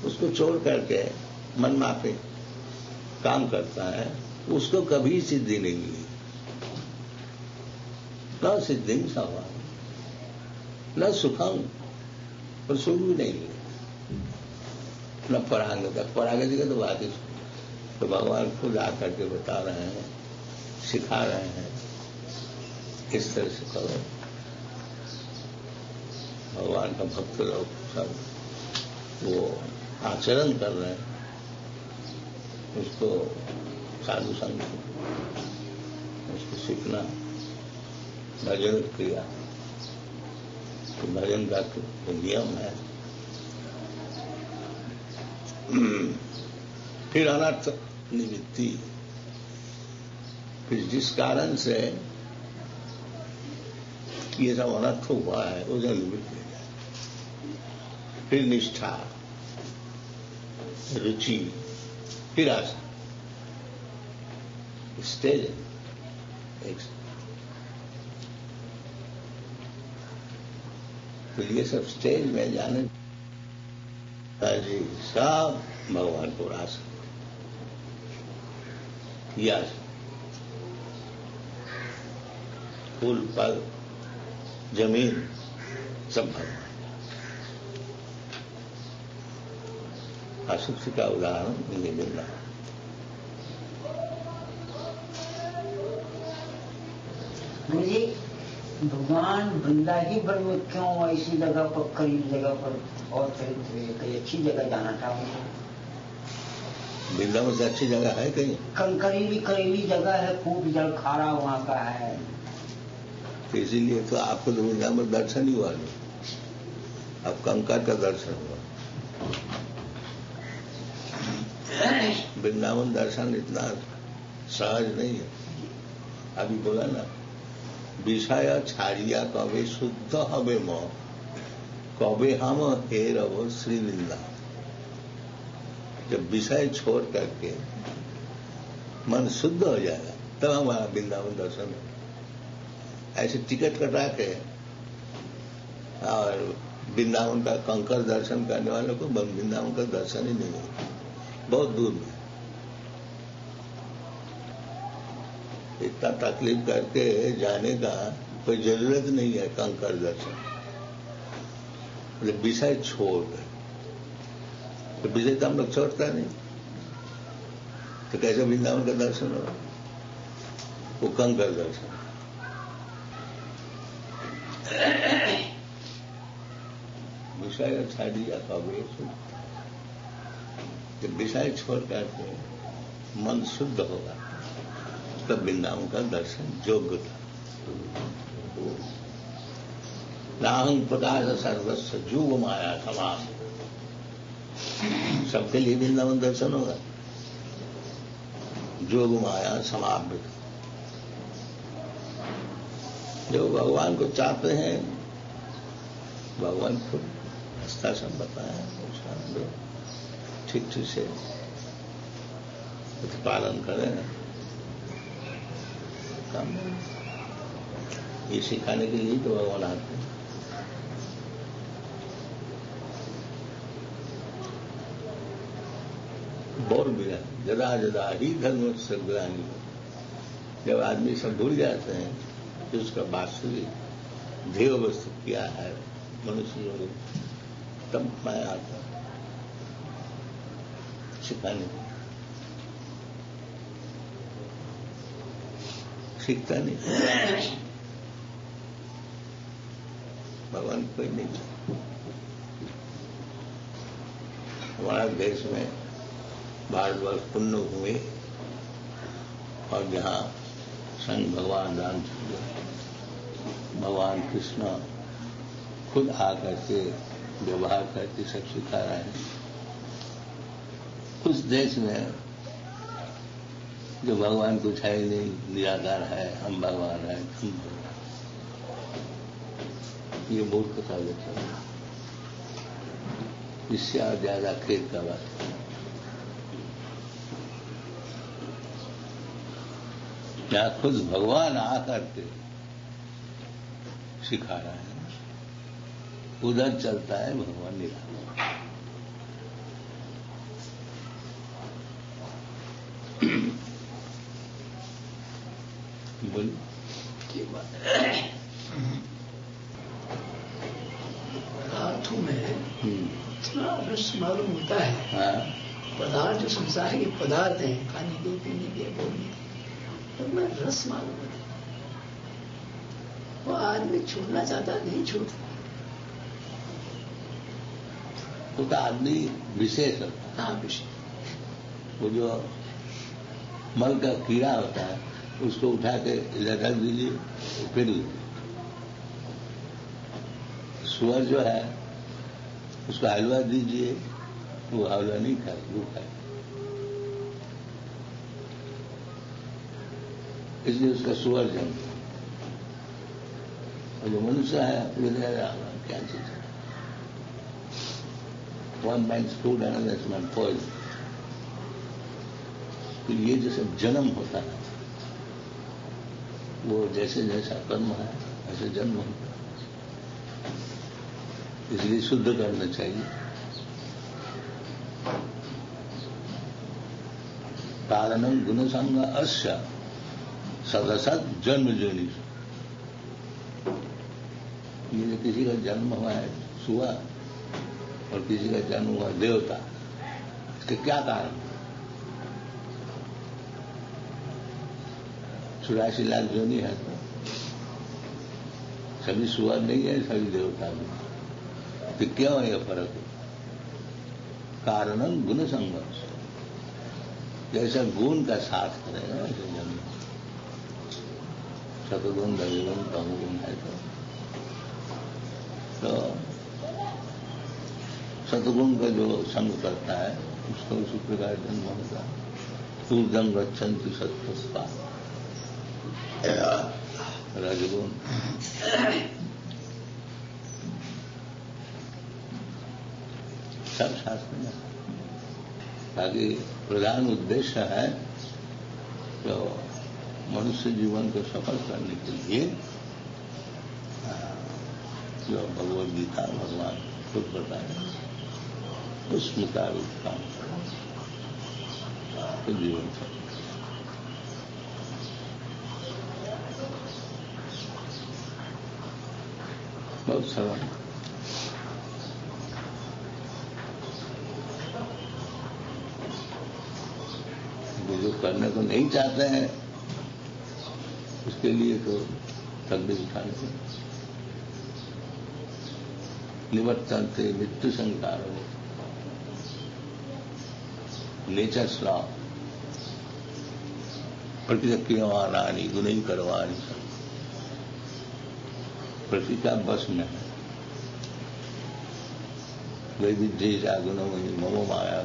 उसको छोड़ करके मनमाफी काम करता है, उसको कभी सिद्धि नहीं मिली। न सिद्धि सबाह न सुखम, और सुख भी नहीं मिले, न परागति। परागति का तो बात ही। तो भगवान खुद आकर के बता रहे हैं, सिखा रहे हैं, इस तरह से करो। भगवान का भक्त लोग सब वो आचरण कर रहे हैं, उसको साधु संग उसको सीखना भजन किया तो भजन का तो नियम है। फिर अनर्थ निवृत्ति, फिर जिस कारण से ये सब अनर्थ हुआ है वो जब निवृत्त हो जाए। फिर निष्ठा, रुचि, फिर आशा, स्टेज एक। तो ये सब स्टेज में जाने जी सब भगवान को आशा, ये आशा, फूल फल जमीन सब भगवान। आसक्ति का उदाहरण ये मिल रहा है। मुझे भगवान वृंदा ही भर में क्यों ऐसी जगह पर, करीब जगह पर, और कहीं अच्छी जगह जाना था मुझे। वृंदावन से अच्छी जगह है कहीं? करीबी जगह है, खूब जल खारा वहाँ का है। तो इसीलिए तो आपको तो वृंदावन दर्शन ही हुआ नहीं, अब कंकर का दर्शन हुआ। वृंदावन दर्शन इतना सहज नहीं है। अभी बोला ना, विषय छाड़िया कवे शुद्ध हवे मोह, कवे हम हे रवो श्री वृंदावन। जब विषय छोड़ करके मन शुद्ध हो जाएगा तब हमारा वृंदावन दर्शन है। ऐसे टिकट कटा के और वृंदावन का कंकर दर्शन करने वालों को वृंदावन का दर्शन ही नहीं होता, बहुत दूर में। इतना तकलीफ करके जाने का कोई जरूरत नहीं है कंकर दर्शन। मतलब विषय छोड़ गए तो विषय तो हम लोग छोड़ता नहीं, तो कैसे वृंदावन का दर्शन हो? वो कंकर दर्शन। विषय छाड़ दिया कभी, जब विषय छोड़ करके मन शुद्ध होगा तब वृंदावन का दर्शन योग्य था। नाहं प्रकाश सर्वस्व जुग माया समास, सबके लिए वृंदावन दर्शन होगा। जोग माया समाप्त। जो भगवान को चाहते हैं भगवान खुद रास्ता सब बताया, ठीक से पालन करें। काम ये सिखाने के लिए तो भगवान आते हैं। बोल भी जदा जदा ही धर्म से ग्लानि, जब आदमी सब भूल जाते हैं कि उसका वास्तविक ध्येय वस्तु क्या है मनुष्य लोग, तब मैं आता सिखाने। सीखता नहीं भगवान कोई नहीं चाहता। हमारा देश में भारतवर्ष पुण्य हुए और जहाँ स्वयं भगवान रामचंद्र, भगवान कृष्ण खुद आकर के व्यवहार करके सब सिखा रहे हैं। उस देश में जो भगवान कुछ है नहीं, निराकार है, हम भगवान है, हम भगवान, ये मूर्खता लेता है। इससे और ज्यादा खेद का बात है। यहाँ खुद भगवान आकर के सिखा रहा है, उधर चलता है भगवान निराकार। बोलिए पदार्थों में इतना रस मालूम होता है। हाँ। पदार्थ जो संसार के पदार्थ हैं, खाने के, पीने के, बोलने के, उनमें रस मालूम होता है। वो आदमी छोड़ना चाहता नहीं छोड़ता। वो तो आदमी विशेष होता है। हाँ, विशेष। वो जो मल का कीड़ा होता है उसको उठा के इधर रख दीजिए, फिर सुअर जो है उसको हलवा दीजिए, वो हलवा नहीं खाए, वो खाए। इसलिए उसका सुअर जन्म। और जो मनुष्य है वो क्या चीज है? One man's food another's man poison. तो ये जैसे जन्म होता है, वो जैसे जैसा कर्म है ऐसे जन्म होता है। इसलिए शुद्ध करना चाहिए। कारणम गुणसंग अस्य सदसत जन्म जोनि। ये जो किसी का जन्म हुआ है सुआ और किसी का जन्म हुआ देवता, इसके क्या कारण? 84 लाख जोनि है तो सभी सुआ नहीं है, सभी देवता नहीं। तो क्यों है यह फर्क? कारणम गुण संघर्ष। जैसा गुण का साथ करेगा ऐसे जन्म। सतगुण रजगुण तमोगुण है तो सतगुण का जो संग करता है उसको उसी प्रकार जन्म होगा। ऊर्जम गच्छन्ति सत्त्वस्ता। रजगुण सब शास्त्र में। बाकी प्रधान उद्देश्य है तो मनुष्य जीवन को सफल करने के लिए जो भगवद गीता भगवान खुद बताए उस मुताबिक काम तो जीवन सफल। बहुत सरल। जो करने को नहीं चाहते हैं उसके लिए तो तकलीफ उठाने से निवर्तन्ते मृत्यु संकार नेचर्स लॉ। प्रतिक्रियमानानि गुणैः कर्माणि प्रकृति का बस में है। वैविध्य जागुणमयि ममो माया।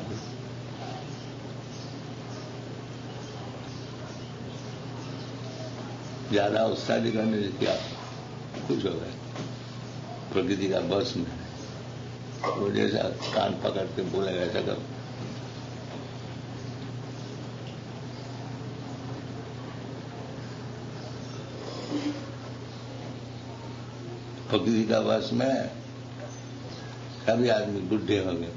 ज्यादा उत्साह दिखाने से क्या कुछ हो गए, प्रकृति का बस में है। वो जैसा कान पकड़ के बोलेगा ऐसा करो। प्रकृति का बस में सभी आदमी बुढ़े हो गए।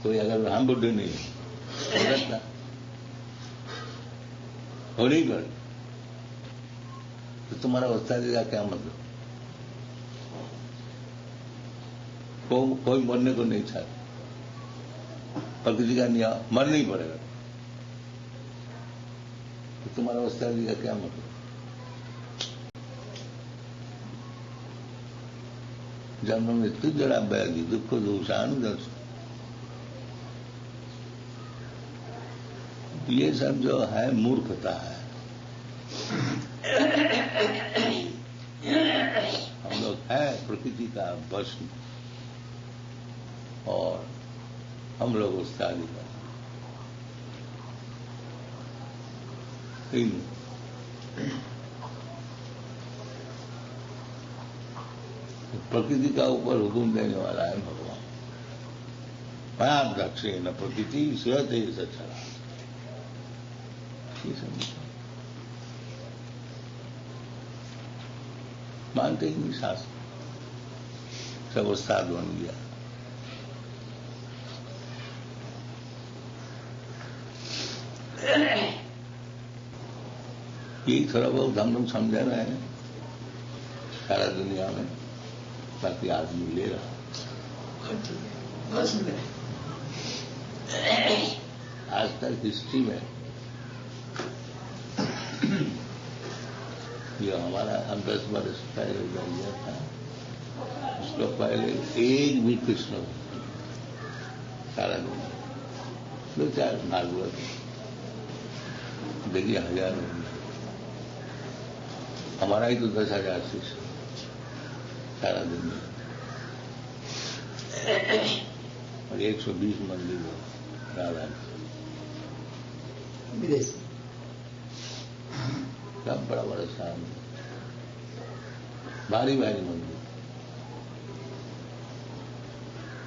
कोई अगर हम बुढ़े नहीं हो सकता, हो नहीं कर तो तुम्हारा वस्तादी का क्या मतलब? कोई मरने को नहीं चाहता, प्रकृति का नियम मरना ही पड़ेगा। तो तुम्हारा वस्तादी का क्या मतलब? जन्म मृत्यु जरा व्याधि दुख दोषानुदर्श, ये सब जो है मूर्खता है। हम लोग है प्रकृति का वश में और हम लोग उसका अधिकार। प्रकृति का ऊपर हुक्म देने वाला है भगवान। भयान दक्षिण प्रकृति स्वते सचरा। मानते ही नहीं शास्त्र, सब उस्ताद बन गया। यही थोड़ा बहुत हम लोग समझ रहे हैं सारा दुनिया में, बाकी आदमी ले रहा। आज तक हिस्ट्री में जो हमारा हम 10 वर्ष पहले गया था, उसको पहले एक भी कृष्ण सारा दुनिया 2-4 भागवत देखिए 1000 हमारा ही तो 10,000 शिष्य। सारा दिन में। और 120 मंदिर है राधा विदेश सब बड़ा बड़ा स्थान, भारी भारी मंदिर।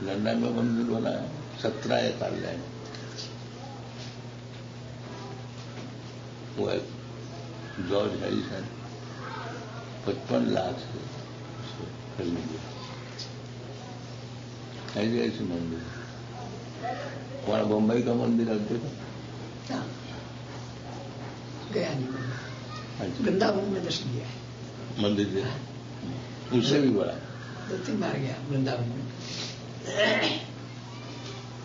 लंदन में मंदिर बना है 17 एकड़ लैंड, वो एक जॉर्ज हैरिसन 55 लाख से उसको खरीद लिया। ऐसे ऐसे मंदिर। वहां बम्बई का मंदिर अब देखो, हाँ, गया नहीं मैं। अच्छा, वृंदावन में दर्शन किया है, मंदिर देखो उससे भी बड़ा। 2-3 बार गया वृंदावन में।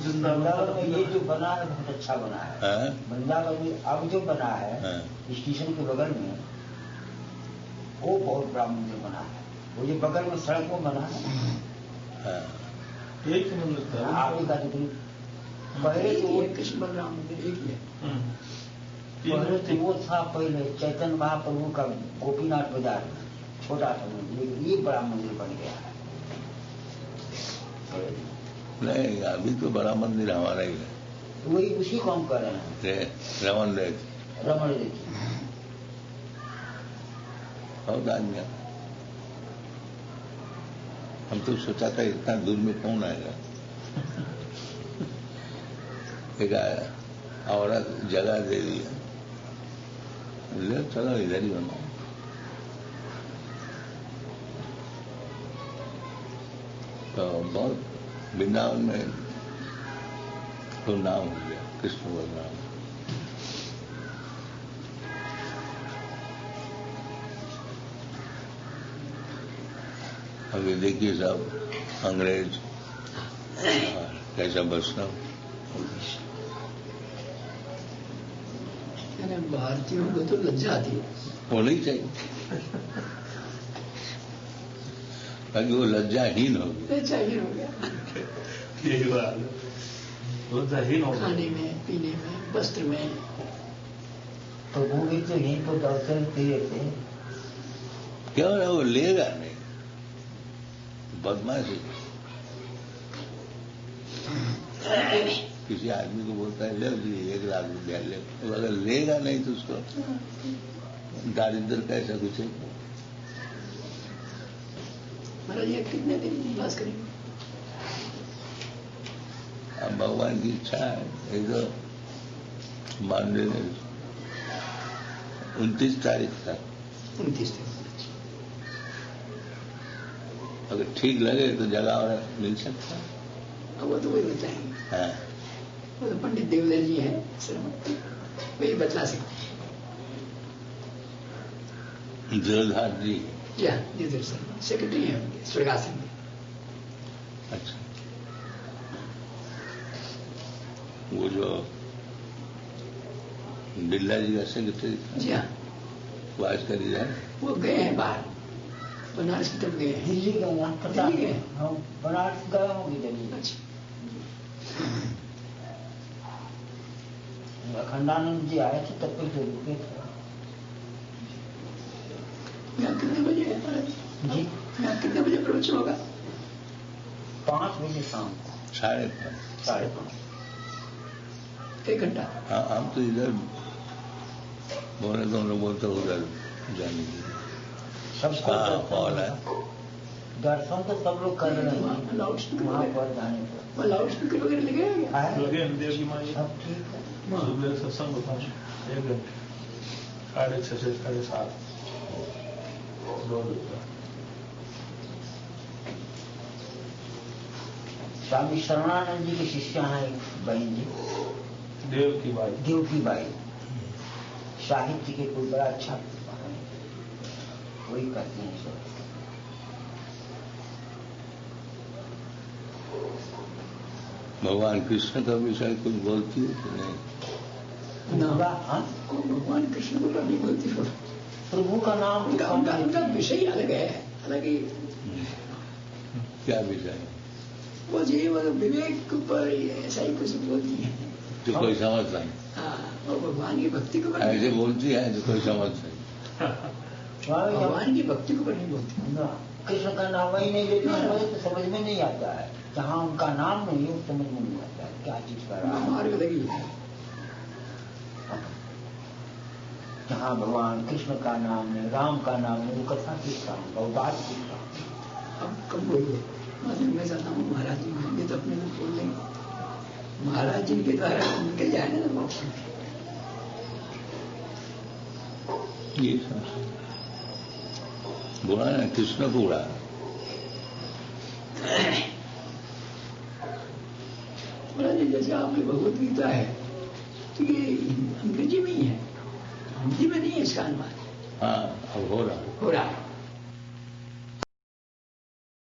वृंदावन में ये जो बना है बहुत अच्छा बना है। हाँ? वृंदावन में अब जो बना है हाँ। स्टेशन के बगल में, वो बहुत बड़ा मंदिर बना है। वो जो बगल में सड़क में बना है, हाँ। एक मंदिर था आगे का जो पहले तो वो कृष्ण बलराम मंदिर एक ही है। पहले तो वो था, पहले चैतन्य महाप्रभु का गोपीनाथ बाजार में छोटा सा मंदिर, ये बड़ा मंदिर बन गया है। नहीं, अभी तो बड़ा मंदिर हमारा ही है, वही उसी को हम कर रहे हैं, रमन रेत। रमण देखिए। बहुत आदमी आता। हम तो सोचा था इतना दूर में कौन आएगा। एक औरत जगह दे दिया, ले चलो इधर ही बनाओ। तो बहुत वृंदावन में तो नाम हो गया कृष्ण बलराम। अभी देखिए सब अंग्रेज कैसा वैष्णव। भारतीयों को तो लज्जा आती है, होना ही चाहिए, ताकि वो लज्जाहीन होगी। लज्जाहीन हो गया यही बात है, लज्जाहीन हो गया। खाने में, पीने में, वस्त्र में। तो वो भी तो यहीं पर दर्शन किए थे। क्यों ना, वो लेगा नहीं, बदमाशी। किसी आदमी को बोलता है ले जी 1 लाख रुपया ले, तो अगर लेगा नहीं तो उसको दारिद्र कैसा कुछ है। महाराज ये कितने दिन निवास करेंगे? अब भगवान की इच्छा है, एक तो मान लेंगे 29 तारीख तक। 29 दिन। अगर ठीक लगे तो जगह और मिल सकता है। अब वो तो वही बताएंगे, हाँ। वो तो पंडित देवदर जी हैं, वही बतला सकते हैं। जोरदार जी। क्या देवदर शर्मा सेक्रेटरी हैं उनके स्वर्गासन में। अच्छा, वो जो बिरला जी का सेक्रेटरी था, जी हाँ, वो आजकल इधर वो गए हैं बाहर, बनारस की तरफ गए हैं। दिल्ली गए, दिल्ली गए? हम बनारस गए होंगे दिल्ली। अच्छा, अखंडानंद जी आए थे तब तक तो रुके थे। यहाँ कितने बजे है महाराज? जी यहाँ कितने बजे प्रवचन होगा? 5 बजे शाम को, 5:30। 5:30। 1 घंटा। हाँ, हम तो इधर बोले तो हम लोग बोलते उधर जाने के लिए। सबको हॉल है। दर्शन तो सब लोग कर रहे हैं लाउड स्पीकर वहाँ वगैरह पर जाने पर। वहाँ लाउड स्पीकर वगैरह लगे हैं क्या? है? लगे हैं देव की माँ जी। सब ठीक है। सुबह सत्संग होता है 1 घंटे, 6:30 से 7:30 रोज होता है। स्वामी शरणानंद जी की शिष्या हैं एक बहन जी, देव की बाई। देव की बाई, साहित्य के कोई बड़ा अच्छा है, वही करते हैं सब। भगवान कृष्ण का विषय कुछ बोलती है कि नहीं? ना। हाँ? भगवान कृष्ण को नहीं बोलती हो। प्रभु का नाम उनका विषय अलग है, अलग ही। क्या विषय? वो जी वो विवेक के ऊपर ऐसा ही कुछ बोलती है। जो कोई समझता नहीं, हाँ, वो भगवान की भक्ति को ऐसे बोलती है जो कोई समझता नहीं। भगवान की भक्ति को नहीं बोलती। कृष्ण का नाम ही नहीं लेते हैं तो समझ में नहीं आता है। जहाँ उनका नाम नहीं है समझ में नहीं आता है क्या चीज कर रहा है। मार्ग लगी है। जहाँ भगवान कृष्ण का नाम है, राम का नाम है, वो कथा किसका होगा, उदास किसका। अब कब बोलो मैं चाहता हूँ महाराज जी ये तो अपने को बोल देंगे। महाराज जी के द्वारा निकल जाए ना मोक्ष में। ये बोला ना कृष्ण को उड़ा। जैसे आपकी भगवत गीता है तो ये अंग्रेजी में ही है, हिंदी में नहीं है इसका अनुवाद। हाँ अब हो रहा हो रहा है।